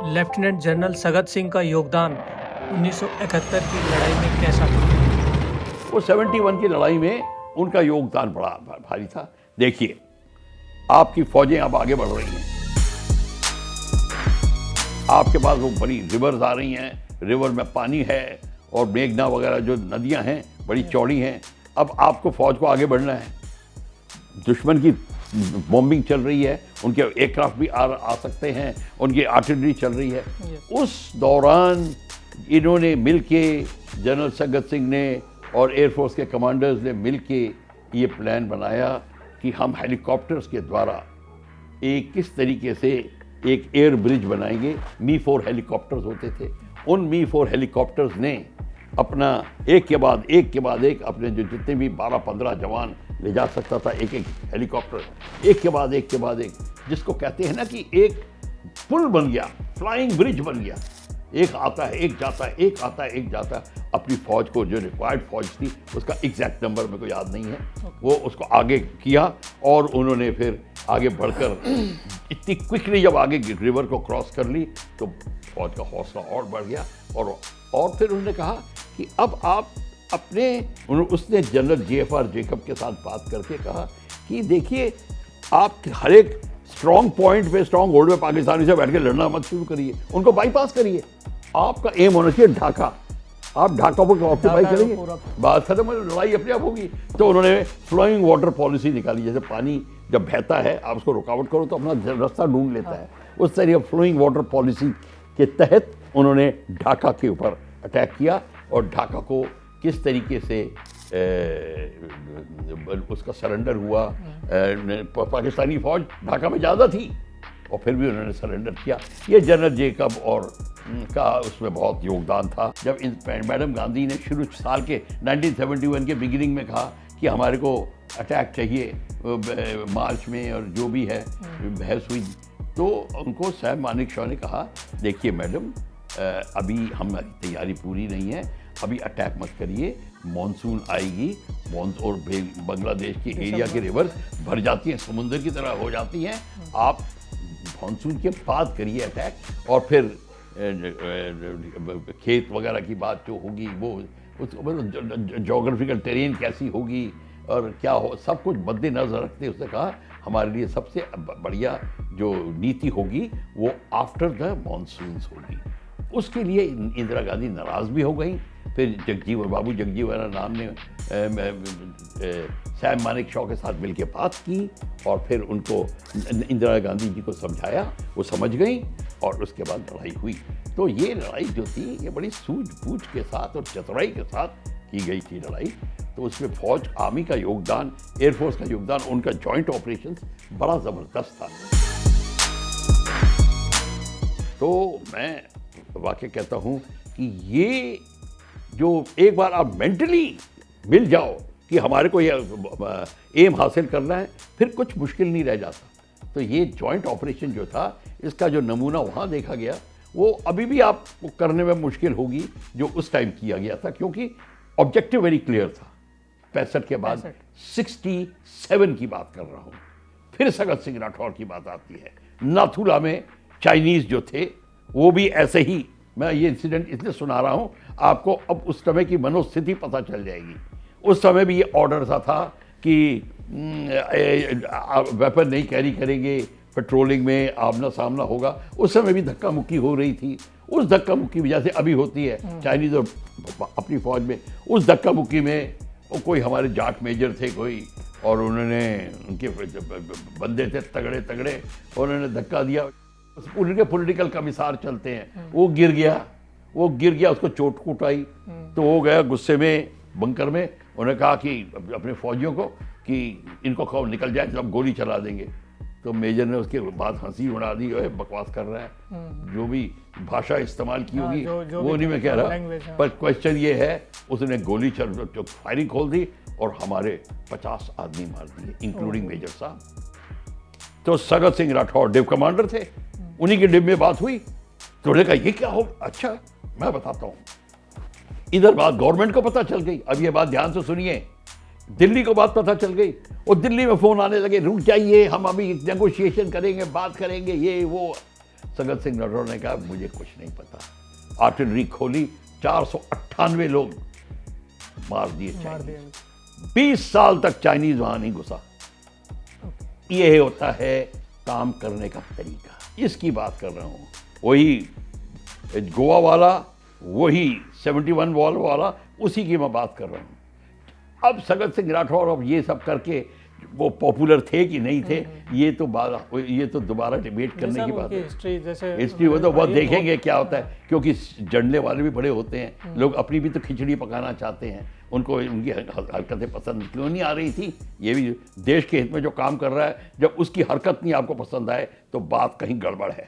Lieutenant general Sagat Singh का योगदान 1971 की लड़ाई में कैसा था? वो 71 की लड़ाई में उनका योगदान बड़ा भारी था। देखिए, आपकी फौजें अब आगे बढ़ रही हैं, आपके पास वो बड़ी रिवर्स आ रही हैं, रिवर में पानी है और मेघना वगैरह जो नदियां हैं बड़ी चौड़ी हैं। अब आपको फौज को आगे बढ़ना है, दुश्मन की बॉम्बिंग चल रही है, उनके एयरक्राफ्ट भी आ सकते हैं, उनकी आर्टिलरी चल रही है। उस दौरान इन्होंने मिलके, जनरल सगत सिंह ने और एयरफोर्स के कमांडर्स ने मिलके ये प्लान बनाया कि हम हेलीकॉप्टर्स के द्वारा किस तरीके से एक एयर ब्रिज बनाएंगे। मी-4 हेलीकॉप्टर्स होते थे। उन मी-4 हेलीकॉप्टर्स ने अपना एक के बाद एक अपने जो जितने भी 12-15 जवान ले जा सकता था, एक हेलीकॉप्टर एक के बाद एक, जिसको कहते हैं ना कि एक पुल बन गया, फ्लाइंग ब्रिज बन गया। एक आता है, एक जाता है, एक आता है, एक जाता है। अपनी फौज को, जो रिक्वायर्ड फौज थी, उसका एग्जैक्ट नंबर मेरे को याद नहीं है, वो उसको आगे किया और उन्होंने फिर आगे बढ़कर इतनी क्विकली जब आगे रिवर को क्रॉस कर ली तो फौज का हौसला और बढ़ गया। और फिर उन्होंने कहा कि अब आप उसने जनरल JFR जेकब के साथ बात करके कहा कि देखिए, आप हर एक स्ट्रॉन्ग पॉइंट पे, स्ट्रॉन्ग होल्ड पे पाकिस्तानी से बैठ के लड़ना मत शुरू करिए, उनको बाईपास करिए। आपका एम होना चाहिए ढाका, आप ढाका पर ऑक्यूपाई करेंगे, बात खत्म हो, लड़ाई अपने आप होगी। तो उन्होंने फ्लोइंग वाटर पॉलिसी निकाली, जैसे पानी जब बहता है आप उसको रुकावट करो तो अपना रास्ता ढूंढ लेता है, उस तरह फ्लोइंग वाटर पॉलिसी के तहत उन्होंने ढाका के ऊपर अटैक किया और ढाका को किस तरीके से उसका सरेंडर हुआ। पाकिस्तानी फौज ढाका में ज़्यादा थी और फिर भी उन्होंने सरेंडर किया। ये जनरल जेकब और का उसमें बहुत योगदान था। जब मैडम गांधी ने शुरू साल के 1971 के बिगिनिंग में कहा कि हमारे को अटैक चाहिए मार्च में, और जो भी है बहस हुई, तो उनको सैम मानेकशॉ ने कहा, देखिए मैडम, अभी हमारी तैयारी पूरी नहीं है, अभी अटैक मत करिए, मॉनसून आएगी, और बांग्लादेश की एरिया के रिवर्स भर जाती हैं, समुद्र की तरह हो जाती हैं, आप मॉनसून के बाद करिए अटैक, और फिर खेत वगैरह की बात जो होगी वो मतलब जोग्राफिकल टेरेन कैसी होगी और क्या हो, सब कुछ मद्देनजर रखते उसने कहा हमारे लिए सबसे बढ़िया जो नीति होगी वो आफ्टर द मॉनसून्स होगी। उसके लिए इंदिरा गांधी नाराज़ भी हो गई। फिर बाबू जगजीवन राम ने सैम मानेकशॉ के साथ मिलकर बात की और फिर उनको इंदिरा गांधी जी को समझाया, वो समझ गई और उसके बाद लड़ाई हुई। तो ये लड़ाई जो थी ये बड़ी सूझबूझ के साथ और चतुराई के साथ की गई थी लड़ाई। तो उसमें फौज, आर्मी का योगदान, एयरफोर्स का योगदान, उनका जॉइंट ऑपरेशंस बड़ा ज़बरदस्त था। तो मैं वाकई कहता हूँ कि ये जो एक बार आप मेंटली मिल जाओ कि हमारे को ये एम हासिल करना है, फिर कुछ मुश्किल नहीं रह जाता। तो ये जॉइंट ऑपरेशन जो था, इसका जो नमूना वहाँ देखा गया, वो अभी भी आपको करने में मुश्किल होगी जो उस टाइम किया गया था, क्योंकि ऑब्जेक्टिव वेरी क्लियर था। 65 के बाद 67 की बात कर रहा हूँ, फिर सगत सिंह राठौर की बात आती है। नाथुला में चाइनीज़ जो थे वो भी ऐसे ही, मैं ये इंसिडेंट इसलिए सुना रहा हूँ आपको, अब उस समय की मनोस्थिति पता चल जाएगी। उस समय भी ये ऑर्डर सा था कि वेपन नहीं कैरी करेंगे, पेट्रोलिंग में आमना सामना होगा। उस समय भी धक्का मुक्की हो रही थी, उस धक्का मुक्की वजह से अभी होती है चाइनीज़ और अपनी फौज में। उस धक्का मुक्की में कोई हमारे जाट मेजर थे कोई, और उन्होंने, उनके बंदे थे तगड़े तगड़े, उन्होंने धक्का दिया। उनके पॉलिटिकल कमिसार चलते हैं, वो गिर गया, उसको चोट कूट आई, तो वो गया गुस्से में बंकर में। उन्होंने कहा कि अपने फौजियों को कि इनको कहो निकल जाए, जब गोली चला देंगे। तो मेजर ने उसके बाद हंसी उड़ा दी, बकवास कर रहा है, जो भी भाषा इस्तेमाल की होगी वो नहीं मैं कह रहा, पर क्वेश्चन ये है, उसने गोली फायरिंग खोल दी और हमारे 50 आदमी मार दिए, इंक्लूडिंग मेजर साहब। तो सगत सिंह राठौर डिव कमांडर थे, उन्हीं के डिब में बात हुई। तो उन्होंने कहा ये क्या हो, अच्छा मैं बताता हूँ। इधर बात गवर्नमेंट को पता चल गई। अब ये बात ध्यान से सुनिए, दिल्ली को बात पता चल गई और दिल्ली में फोन आने लगे, रुक जाइए, हम अभी नेगोशिएशन करेंगे, बात करेंगे, ये वो। सगत सिंह राठौर ने कहा मुझे कुछ नहीं पता। आर्टिलरी खोली, 498 लोग मार दिए चाइनीज। 20 साल तक चाइनीज वहां नहीं घुसा। ये होता है काम करने का तरीका। इसकी बात कर रहा हूं। वही गोवा वाला, वही 71 वॉल वाला, उसी की मैं बात कर रहा हूं। अब सगत सिंह राठौर अब ये सब करके वो पॉपुलर थे कि नहीं थे, ये तो दोबारा डिबेट करने की बात है। हिस्ट्री वो तो बहुत देखेंगे क्या होता है, क्योंकि जड़ने वाले भी बड़े होते हैं। लोग अपनी भी तो खिचड़ी पकाना चाहते हैं, उनको उनकी हरकतें पसंद क्यों नहीं आ रही थी। ये भी देश के हित में जो काम कर रहा है, जब उसकी हरकत नहीं आपको पसंद आए तो बात कहीं गड़बड़ है।